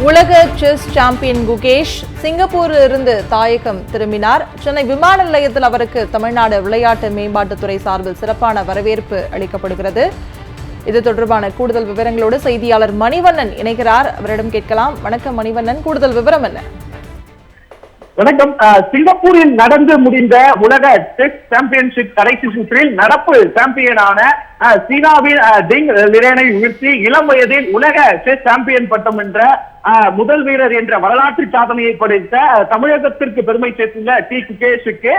உலக chess champion Gukesh சிங்கப்பூரில் இருந்து தாயகம் திரும்பினார். சென்னை விமான நிலையத்தில் அவருக்கு தமிழ்நாடு விளையாட்டு மேம்பாட்டுத்துறை சார்பில் சிறப்பான வரவேற்பு அளிக்கப்படுகிறது. இது தொடர்பான கூடுதல் விவரங்களோடு செய்தியாளர் மணிவண்ணன் இணைகிறார். அவரிடம் கேட்கலாம். வணக்கம் மணிவண்ணன், கூடுதல் விவரம் என்ன? வணக்கம். சிங்கப்பூரில் நடந்து முடிந்த உலக செஸ் சாம்பியன்ஷிப் கடைசி சுற்றில் நடப்பு சாம்பியனான சீனாவின் டிங் லிரேனை வீழ்த்தி இளம் வயதில் உலக செஸ் சாம்பியன் பட்டம் என்ற முதல் வீரர் என்ற வரலாற்று சாதனையை படைத்த தமிழகத்திற்கு பெருமை சேர்த்துள்ள டி குகேஷுக்கு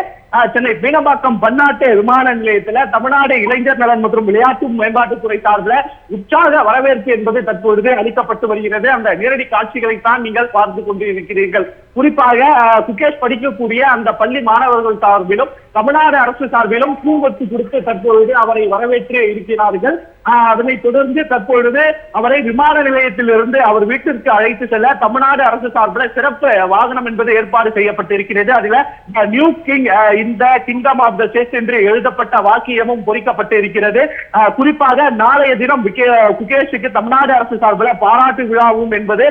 சென்னை மீனம்பாக்கம் பன்னாட்டு விமான நிலையத்தில் தமிழ்நாடு இளைஞர் நலன் மற்றும் விளையாட்டு மேம்பாட்டுத்துறை சார்பில் உற்சாக வரவேற்பு என்பது தற்பொழுது அளிக்கப்பட்டு வருகிறது. அந்த நேரடி காட்சிகளை தான் நீங்கள் பார்த்து கொண்டு இருக்கிறீர்கள். குறிப்பாக குகேஷ் படிக்கக்கூடிய அந்த பள்ளி மாணவர்கள் சார்பிலும் தமிழ்நாடு அரசு சார்பிலும் பூங்கொத்து கொடுத்து தற்பொழுது அவரை வரவேற்று இருக்கிறார்கள். அதனைத் தொடர்ந்து தற்பொழுது அவரை விமான நிலையத்தில் இருந்து அவர் வீட்டிற்கு அழைத்து செல்ல தமிழ்நாடு அரசு சார்பில் சிறப்பு வாகனம் என்பது ஏற்பாடு செய்யப்பட்டிருக்கிறது. அதுல நியூ கிங் இந்த கிங்டம் ஆஃப் த செஸ் என்று எழுதப்பட்ட வாக்கியமும் பொறிக்கப்பட்டு இருக்கிறது. குறிப்பாக நாளைய தினம் குகேஷுக்கு தமிழ்நாடு அரசு சார்பில் பாராட்டு விழாவும் என்பது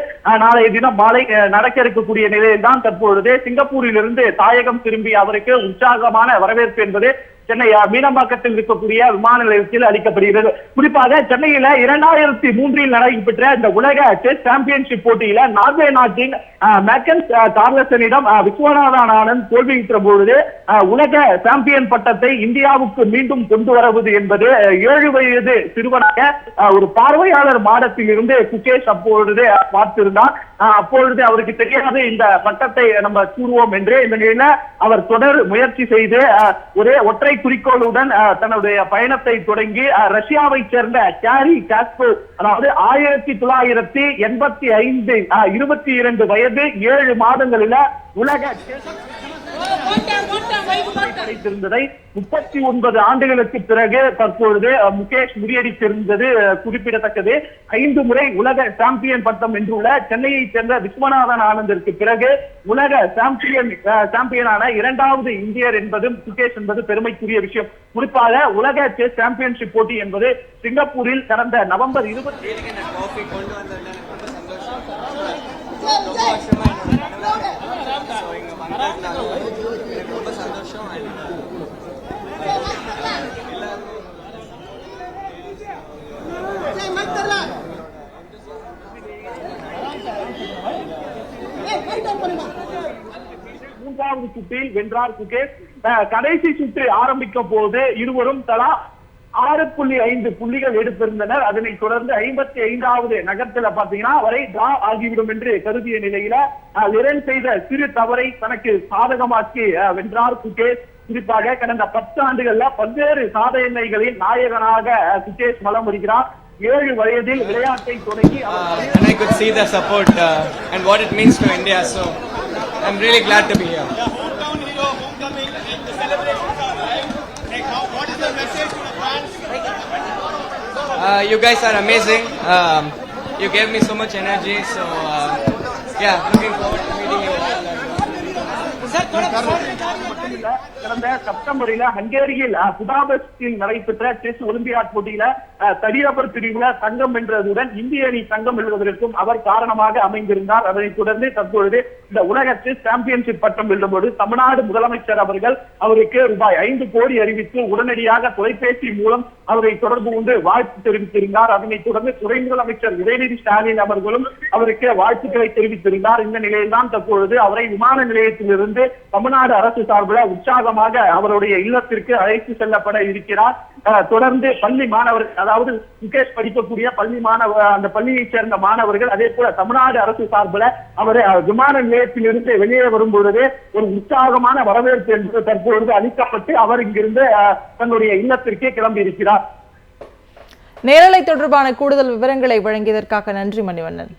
நாளைய தினம் மாலை நடக்க இருக்கக்கூடிய நிலையில் தான் தற்பொழுது சிங்கப்பூரில் இருந்து தாயகம் திரும்பி அவருக்கு உற்சாகமான வரவேற்பு என்பது சென்னை மீனம்பாக்கத்தில் இருக்கக்கூடிய விமான நிலையத்தில் அளிக்கப்படுகிறது. குறிப்பாக சென்னையில 2003 நடைபெற்ற இந்த உலக செஸ் சாம்பியன்ஷிப் போட்டியில நார்வே நாட்டின் மேக்கன்ஸ் கார்லசனிடம் விஸ்வநாதன் ஆனந்த் தோல்வியுற்ற பொழுது உலக சாம்பியன் பட்டத்தை இந்தியாவுக்கு மீண்டும் கொண்டு வருவது என்பது 7 வயது சிறுவனாக ஒரு பார்வையாளர் மாடத்தில் இருந்து குகேஷ் அப்பொழுது பார்த்திருந்தார். அப்பொழுது அவருக்கு தெரியாது இந்த பட்டத்தை நம்ம கூறுவோம் என்று. இந்த நிலையில அவர் தொடர் முயற்சி செய்து ஒற்றை குறிக்கோளுடன் தன்னுடைய பயணத்தை தொடங்கி ரஷ்யாவை சேர்ந்த கேரி காஸ்போ, அதாவது 1985 22 வயது 7 மாதங்களில உலக கிடைத்திருந்ததை 39 ஆண்டுகளுக்கு பிறகு தற்பொழுது முகேஷ் முறியடித்திருந்தது குறிப்பிடத்தக்கது. 5 முறை உலக சாம்பியன் பட்டம் வென்றுள்ள சென்னையை சேர்ந்த விஸ்வநாதன் ஆனந்திற்கு பிறகு உலக சாம்பியனான 2வது இந்தியர் என்பதும் முகேஷ் என்பது பெருமைக்குரிய விஷயம். குறிப்பாக உலக செஸ் சாம்பியன்ஷிப் போட்டி என்பது சிங்கப்பூரில் கடந்த நவம்பர் 20 மூன்றாவது சுற்றில் வென்றார் குகேஷ். கடைசி சுற்று ஆரம்பிக்கும் போது இருவரும் தலா 6.5 புள்ளிகள் எடுத்திருந்தனர். அதனைத் தொடர்ந்து 55வது நகரத்துல பாத்தீங்கன்னா வரை டிரா ஆகிவிடும் என்று கருதிய நிலையில லிரேன் செய்த சிறு தவறை தனக்கு சாதகமாக்கி வென்றார் குகேஷ். குறிப்பாக கடந்த 10 ஆண்டுகள்ல பல்வேறு சாதனைகளின் நாயகனாக குகேஷ் மலம் வருகிறார். 7 வயதில் விளையாட்டை தொடங்கி and I could see the support and what it means to India, so I'm really glad to be here. You guys are amazing. You gave me so much energy, so yeah, looking forward to meeting you all. கடந்த செப்டம்பரில் ஹங்கேரியில் புடாபெஸ்டில் நடைபெற்ற chess olympiad போட்டியில தனிநபர் பிரிவுல தங்கம் வென்றதுடன் இந்திய அணி தங்கம் வெல்வதற்கும் அவர் காரணமாக அமைந்திருந்தார். அதனைத் தொடர்ந்து தற்பொழுது இந்த உலக செஸ் சாம்பியன்ஷிப் பட்டம் வெல்லும்போது தமிழ்நாடு முதலமைச்சர் அவர்கள் அவருக்கு ரூபாய் 5 கோடி அறிவித்து உடனடியாக தொலைபேசி மூலம் அவரை தொடர்பு கொண்டு வாழ்த்து தெரிவித்திருந்தார். அதனைத் தொடர்ந்து துணை முதலமைச்சர் உதயநிதி ஸ்டாலின் அவர்களும் அவருக்கு வாழ்த்துக்களை தெரிவித்திருந்தார். இந்த நிலையில் தான் தற்பொழுது அவரை விமான நிலையத்தில் இருந்து தமிழ்நாடு அரசு சார்பில் உற்சாகமாக அவருடைய இல்லத்திற்கு அழைத்து செல்லப்பட இருக்கிறார். தொடர்ந்து பள்ளி மாணவர்கள், அதாவது முகேஷ் படிக்கக்கூடிய அந்த பள்ளியை சேர்ந்த மாணவர்கள், அதே போல தமிழ்நாடு அரசு சார்பில் அவரை விமான நிலையத்தில் இருந்து வெளியே வரும் பொழுது ஒரு உற்சாகமான வரவேற்பு என்பது தற்பொழுது அளிக்கப்பட்டு அவர் இங்கிருந்து தன்னுடைய இல்லத்திற்கே கிளம்பி இருக்கிறார். நேரலை தொடர்பான கூடுதல் விவரங்களை வழங்கியதற்காக நன்றி மணிவண்ணன்.